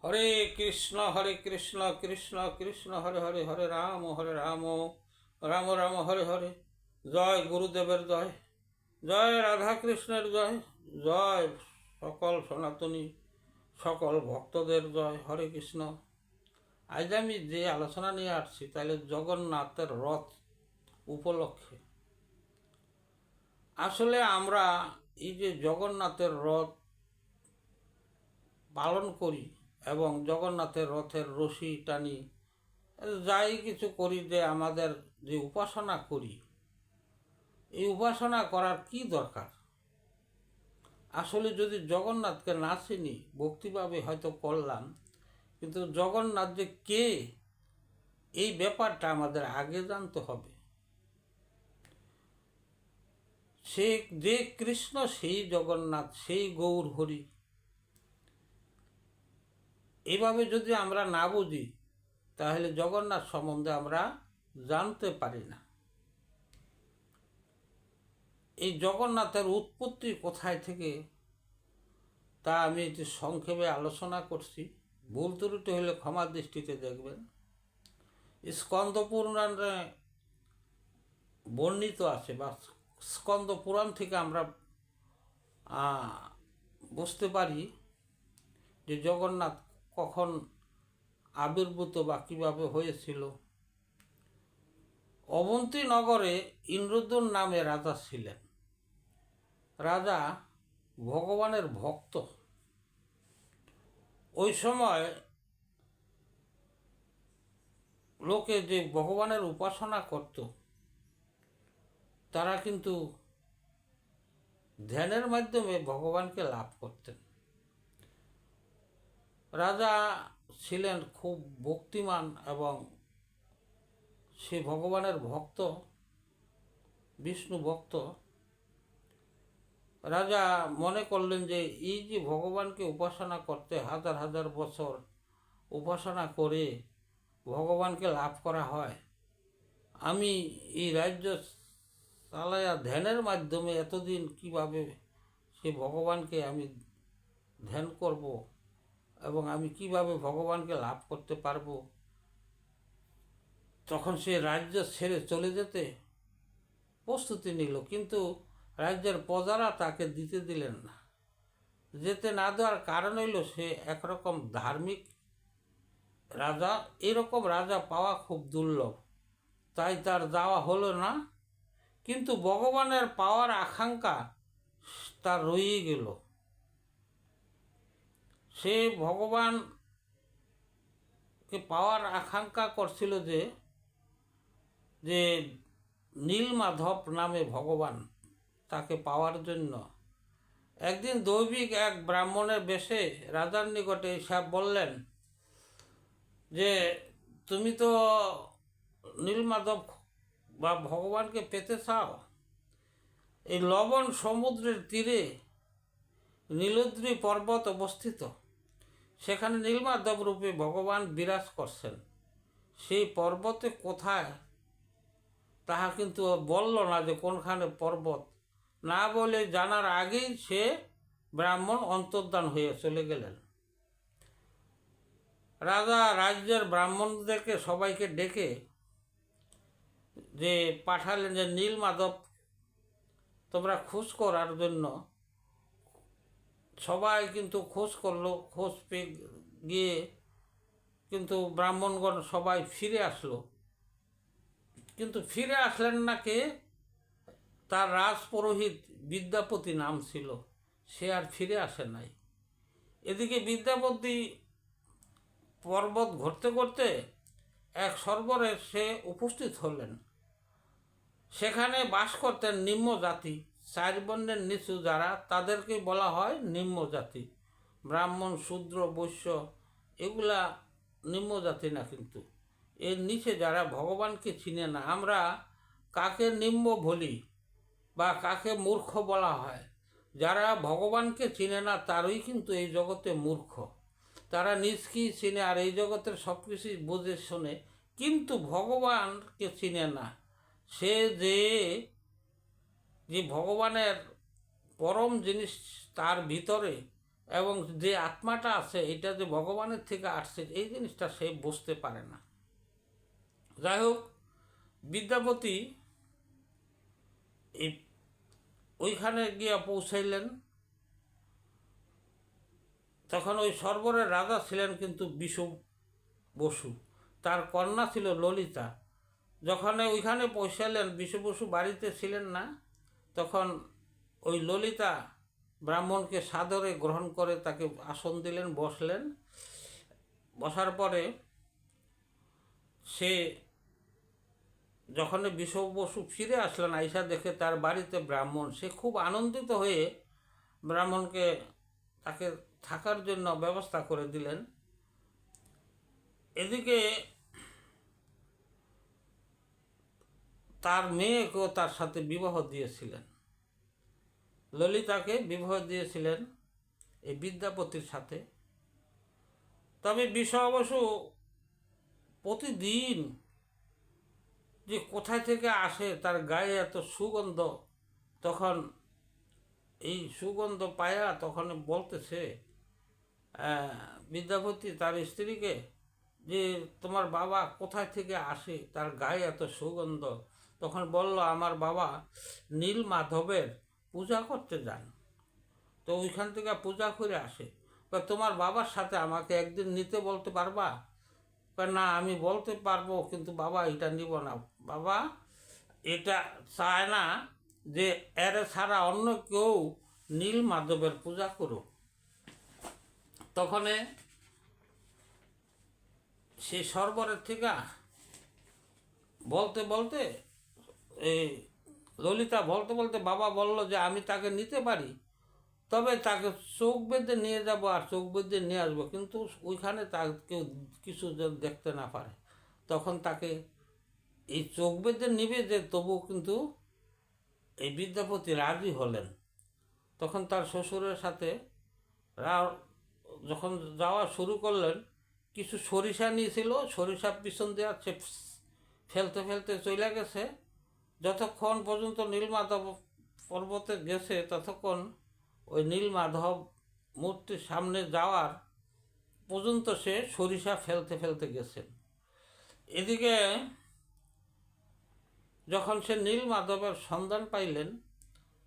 হরে কৃষ্ণ কৃষ্ণ কৃষ্ণ হরে হরে, হরে রাম রাম রাম হরে হরে। জয় গুরুদেবের জয়, জয় রাধা কৃষ্ণের জয়, জয় সকল সনাতনী সকল ভক্তদের জয়। হরে কৃষ্ণ। আজ আমি যে আলোচনা নিয়ে আসছি তাহলে জগন্নাথের রথ উপলক্ষে। আসলে আমরা এই যে জগন্নাথের রথ পালন করি এবং জগন্নাথের রথের রশি টানি, যাই কিছু করি, যে আমাদের যে উপাসনা করি, এই উপাসনা করার কি দরকার? আসলে যদি জগন্নাথকে না চিনি, ভক্তিভাবে হয়তো করলাম, কিন্তু জগন্নাথ যে কে, এই ব্যাপারটা আমাদের আগে জানতে হবে। সে যে কৃষ্ণ, সেই জগন্নাথ, সেই গৌর হরি। এইভাবে যদি আমরা না বুঝি, তাহলে জগন্নাথ সম্বন্ধে আমরা জানতে পারি না। এই জগন্নাথের উৎপত্তি কোথায় থেকে, তা আমি একটু সংক্ষেপে আলোচনা করছি। ভুল ত্রুটি হলে ক্ষমা দৃষ্টিতে দেখবেন। স্কন্দ পুরাণে বর্ণিত আছে, বা স্কন্দ পুরাণ থেকে আমরা বুঝতে পারি যে জগন্নাথ কখন আবির্ভূত বা কীভাবে হয়েছিল। অবন্তী নগরে ইন্দ্রদ্যুম্ন নামে রাজা ছিলেন। রাজা ভগবানের ভক্ত। ওই সময় লোকে যে ভগবানের উপাসনা করত, তারা কিন্তু ধ্যানের মাধ্যমে ভগবানকে লাভ করতেন। রাজা ছিলেন খুব ভক্তিমান এবং সে ভগবানের ভক্ত, বিষ্ণু ভক্ত। রাজা মনে করলেন যে এই যে ভগবানকে উপাসনা করতে হাজার হাজার বছর উপাসনা করে ভগবানকে লাভ করা হয়, আমি এই রাজ্য চালায়া ধ্যানের মাধ্যমে এতদিন কিভাবে সে ভগবানকে আমি ধ্যান করব এবং আমি কিভাবে ভগবানকে লাভ করতে পারবো। তখন সে রাজ্য ছেড়ে চলে যেতে প্রস্তুতি নিল, কিন্তু রাজ্যের প্রজারা তাকে দিতে দিলেন না। যেতে না দেওয়ার কারণ হইল সে একরকম ধার্মিক রাজা। এরকম রাজা পাওয়া খুব দুর্লভ, তাই তার যাওয়া হলো না। কিন্তু ভগবানের পাওয়ার আকাঙ্ক্ষা তার রয়ে গেল। সে ভগবানকে পাওয়ার আকাঙ্ক্ষা করছিল যে যে নীলমাধব নামে ভগবান, তাকে পাওয়ার জন্য একদিন দৈবিক এক ব্রাহ্মণের বেশে রাজার নিকটে এসে বললেন যে তুমি তো নীলমাধব বা ভগবানকে পেতে চাও, এই লবণ সমুদ্রের তীরে নীলদ্রি পর্বত অবস্থিত, সেখানে নীলমাধব রূপে ভগবান বিরাজ করছেন। সেই পর্বতে কোথায় তাহা কিন্তু বলল না যে কোনখানে পর্বত, না বলে জানার আগেই সে ব্রাহ্মণ অন্তর্ধান হয়ে চলে গেলেন। রাজা রাজ্যের ব্রাহ্মণদেরকে সবাইকে ডেকে যে পাঠালেন যে নীলমাধব তোমরা খোঁজ করার জন্য। সবাই কিন্তু খোঁজ করলো, খোঁজ পেয়ে গিয়ে কিন্তু ব্রাহ্মণগণ সবাই ফিরে আসলো, কিন্তু ফিরে আসলেন না কে? তার রাজপুরোহিত বিদ্যাপতি নাম ছিল, সে আর ফিরে আসে নাই। এদিকে বিদ্যাপতি পর্বত ঘুরতে ঘুরতে এক সরোবরে সে উপস্থিত হলেন। সেখানে বাস করতেন নিম্ন জাতি, চার বর্ণের নিচু যারা, তাদেরকে বলা হয় নিম্ন জাতি। ব্রাহ্মণ, শূদ্র, বৈশ্য এগুলা নিম্ন জাতি না, কিন্তু এর নিচে যারা ভগবানকে চিনে না। আমরা কাকে নিম্ন বলি বা কাকে মূর্খ বলা হয়? যারা ভগবানকে চিনে না তারই কিন্তু এই জগতে মূর্খ। তারা নিজকেই চিনে আর এই জগতের সব কিছুই বুঝে শোনে, কিন্তু ভগবানকে চিনে না। সে যে ভগবানের পরম জিনিস তার ভিতরে, এবং যে আত্মাটা আছে এটা যে ভগবানের থেকে আসছে এই জিনিসটা সে বুঝতে পারে না। যাই হোক, বিদ্যাপতি এই ওইখানে গিয়ে পৌঁছাইলেন। তখন ওই সরবরের রাজা ছিলেন কিন্তু বিষম বসু, তার কন্যা ছিল ললিতা। যখন ওইখানে পৌঁছালেন, বিষম বসু বাড়িতে ছিলেন না, তখন ওই ললিতা ব্রাহ্মণকে সাদরে গ্রহণ করে তাকে আসন দিলেন, বসলেন। বসার পরে সে যখন বিষম বসু ফিরে আসলেন, আইসা দেখে তার বাড়িতে ব্রাহ্মণ, সে খুব আনন্দিত হয়ে ব্রাহ্মণকে তাকে থাকার জন্য ব্যবস্থা করে দিলেন। এদিকে তার মেয়েকেও তার সাথে বিবাহ দিয়েছিলেন, ললিতাকে বিবাহ দিয়েছিলেন এই বিদ্যাপতির সাথে। তবে বিষম বসু প্রতিদিন যে কোথায় থেকে আসে তার গায়ে এত সুগন্ধ, তখন এই সুগন্ধ পায়া তখন বলতেছে বিদ্যাপতি তার স্ত্রীকে যে তোমার বাবা কোথায় থেকে আসে, তার গায়ে এত সুগন্ধ। তখন বলল আমার বাবা নীল মাধবের পূজা করতে যান, তো ওইখান থেকে পূজা করে আসে। তোমার বাবার সাথে আমাকে একদিন নিতে বলতে পারবা? না আমি বলতে পারবো, কিন্তু বাবা এটা নিব না। বাবা এটা চায় না যে এর ছাড়া অন্য কেউ নীল মাধবের পূজা করুক। তখন সে সরবরের থেকে বলতে বলতে এই ললিতা বলতে বলতে বাবা বলল যে আমি তাকে নিতে পারি, তবে তাকে চোখ বেঁধে নিয়ে যাব আর চোখ বেঁধে নিয়ে আসবো, কিন্তু ওইখানে তাকে কেউ কিছু যেন দেখতে না পারে। তখন তাকে এই চোখ বেঁধে নিবে যে, তবু কিন্তু এই বিদ্যাপতি রাজি হলেন। তখন তার শ্বশুরের সাথে যখন যাওয়া শুরু করলেন, কিছু সরিষা নিয়েছিল, সরিষা পিছন দিয়ে ফেলতে ফেলতে চলে গেছে। যতক্ষণ পর্যন্ত নীলমাধব পর্বতে গেছে ততক্ষণ ওই নীলমাধব মূর্তির সামনে যাওয়ার পর্যন্ত সে সরিষা ফেলতে ফেলতে গেছেন। এদিকে যখন সে নীলমাধবের সন্ধান পাইলেন,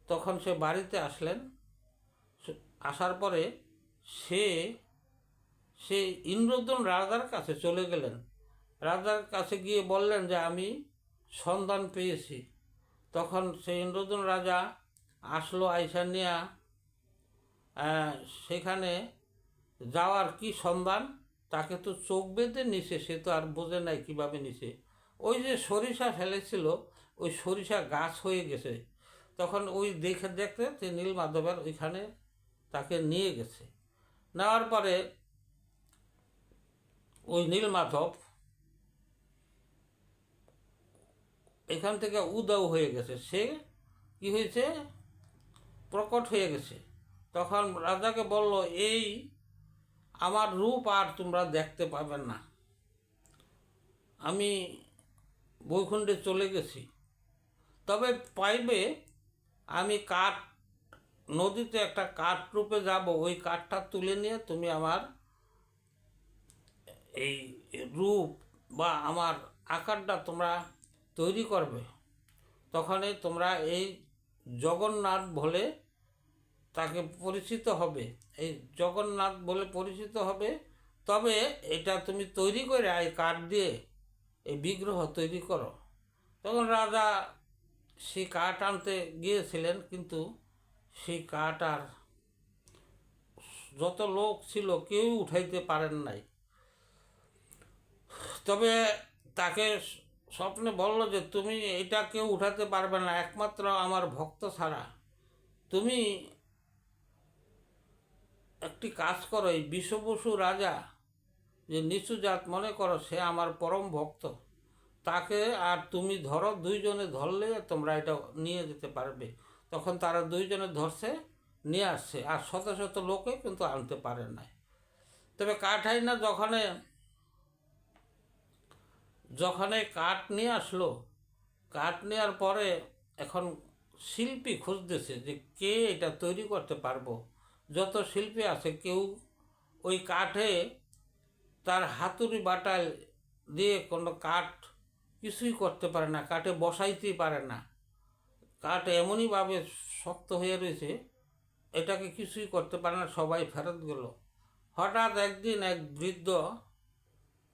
তখন সে বাড়িতে আসলেন। আসার পরে সে ইন্দ্রদ্যুম্ন রাজার কাছে চলে গেলেন। রাজার কাছে গিয়ে বললেন যে আমি সন্ধান পেয়েছি। তখন সেই ইন্দ্রদ্যুম্ন রাজা আসলো, আইসা নিয়া সেখানে যাওয়ার কি সন্ধান, তাকে তো চোখ বেঁধে নিছে, সে তো আর বোঝে নাই কীভাবে নিছে। ওই যে সরিষা ফেলেছিল, ওই সরিষা গাছ হয়ে গেছে। তখন ওই দেখে দেখতে নীলমাধবের ওইখানে তাকে নিয়ে গেছে। নেওয়ার পরে ওই নীলমাধব এখান থেকে উদাও হয়ে গেছে, সে কি হয়েছে, প্রকট হয়ে গেছে। তখন রাজাকে বলল এই আমার রূপ আর তোমরা দেখতে পাবে না, আমি বৈকুণ্ঠে চলে গেছি। তবে পাইবে আমি কাঠ, নদীতে একটা কাঠ রূপে যাব, ওই কাঠটা তুলে নিয়ে তুমি আমার এই রূপ বা আমার আকারটা তোমরা তৈরি করবে। তখনই তোমরা এই জগন্নাথ বলে তাকে পরিচিত হবে, এই জগন্নাথ বলে পরিচিত হবে। তবে এটা তুমি তৈরি করে এই কাঠ দিয়ে এই বিগ্রহ তৈরি করো। তখন রাজা সেই কাঠ আনতে গিয়েছিলেন, কিন্তু সেই কাঠ আর যত লোক ছিল কেউ উঠাইতে পারেন নাই। তবে তাকে স্বপ্নে বলল যে তুমি এটা কেউ উঠাতে পারবে না, একমাত্র আমার ভক্ত ছাড়া। তুমি একটি কাজ করো, এই বিষম বসু রাজা যে নিচু জাত মনে করো, সে আমার পরম ভক্ত, তাকে আর তুমি ধরো, দুইজনে ধরলে তোমরা এটা নিয়ে যেতে পারবে। তখন তারা দুইজনে ধরছে, নিয়ে আসছে, আর শত শত লোকে কিন্তু আনতে পারে না। তবে কাঠাই না যখনে কাঠ নিয়ে আসলো, কাঠ নেওয়ার পরে এখন শিল্পী খুঁজতেছে যে কে এটা তৈরি করতে পারবো। যত শিল্পী আছে কেউ ওই কাঠে তার হাতুড়ি বাটাল দিয়ে কোনো কাঠ কিছুই করতে পারে না, কাঠে বসাইতেই পারে না। কাঠ এমনইভাবে শক্ত হয়ে রয়েছে, এটাকে কিছুই করতে পারে না, সবাই ফেরত গেল। হঠাৎ একদিন এক বৃদ্ধ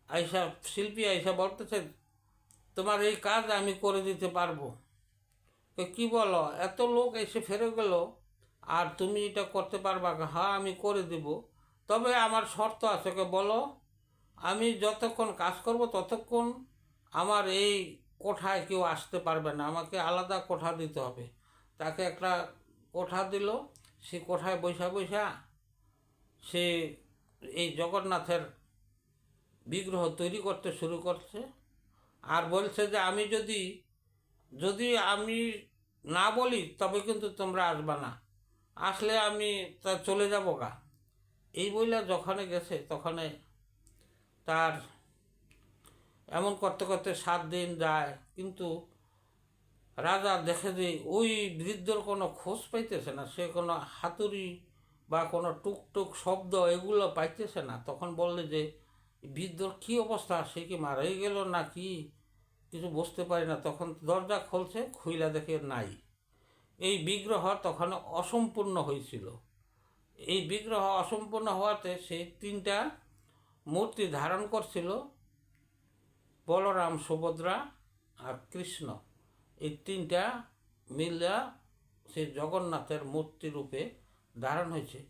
আইসা, শিল্পী আইসা বলতেছে, তোমার এই কাজ আমি করে দিতে পারবো। কি বলো, এত লোক এসে ফেরে গেল আর তুমি এটা করতে পারবা? হ্যাঁ আমি করে দিব, তবে আমার শর্ত আছে। বলো। আমি যতক্ষণ কাজ করব ততক্ষণ আমার এই কোঠায় কেউ আসতে পারবে না, আমাকে আলাদা কোঠা দিতে হবে। তাকে একটা কোঠা দিল, সে কোঠায় বৈশা বৈশা সে এই জগন্নাথের বিগ্রহ তৈরি করতে শুরু করছে। আর বলছে যে আমি যদি যদি আমি না বলি তবে কিন্তু তোমরা আসবা না, আসলে আমি তা চলে যাব গা। এই বইলা যখনে গেছে তখনে তার এমন করতে করতে 7 দিন যায়, কিন্তু রাজা দেখে যে ওই বৃদ্ধর কোনো খোঁজ পাইতেছে না, সে কোনো হাতুড়ি বা কোনো টুকটুক শব্দ এগুলো পাইতেছে না। তখন বললে যে বৃদ্ধর কী অবস্থা, সে কি মারাই গেল না কি, কিছু বুঝতে পারি না। তখন দরজা খুলছে, খুইলা দেখে নাই। এই বিগ্রহ তখন অসম্পূর্ণ হয়েছিল। এই বিগ্রহ অসম্পূর্ণ হওয়াতে সে 3টা মূর্তি ধারণ করছিল, বলরাম, সুভদ্রা আর কৃষ্ণ। এই 3টা মিলা সে জগন্নাথের মূর্তি রূপে ধারণ হয়েছে।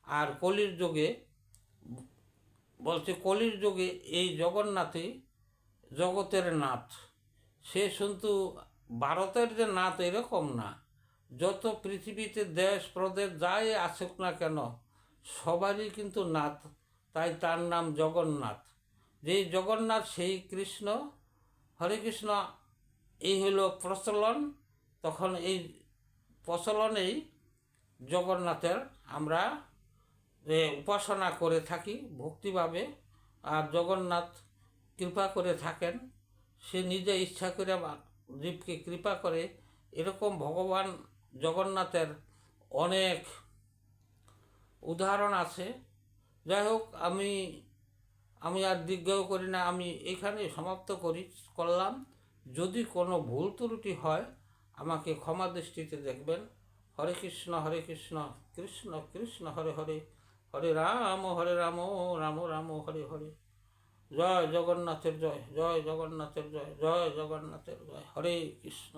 আর কলির যুগে বলছে, কলির যুগে এই জগন্নাথই জগতের নাথ। সে শুধু ভারতের যে নাথ এরকম না, যত পৃথিবীতে দেশ প্রদেশ যাই আসুক না কেন সবারই কিন্তু নাথ, তাই তার নাম জগন্নাথ। যেই জগন্নাথ সেই কৃষ্ণ। হরে কৃষ্ণ, এই হলো প্রচলন। তখন এই প্রচলনেই জগন্নাথের আমরা উপাসনা করে থাকি ভক্তিভাবে। আর জগন্নাথ কৃপা করে থাকেন, সে নিজে ইচ্ছা করে জীবকে কৃপা করে। এরকম ভগবান জগন্নাথের অনেক উদাহরণ আছে। যাই হোক, আমি আর দীর্ঘও করি না, আমি এখানে সমাপ্ত করলাম। যদি কোনো ভুল ত্রুটি হয় আমাকে ক্ষমা দৃষ্টিতে দেখবেন। হরে কৃষ্ণ কৃষ্ণ কৃষ্ণ হরে হরে, হরে রাম রাম রাম হরে হরে। জয় জগন্নাথের জয়, জয় জগন্নাথের জয়, জয় জগন্নাথের জয়। হরে কৃষ্ণ।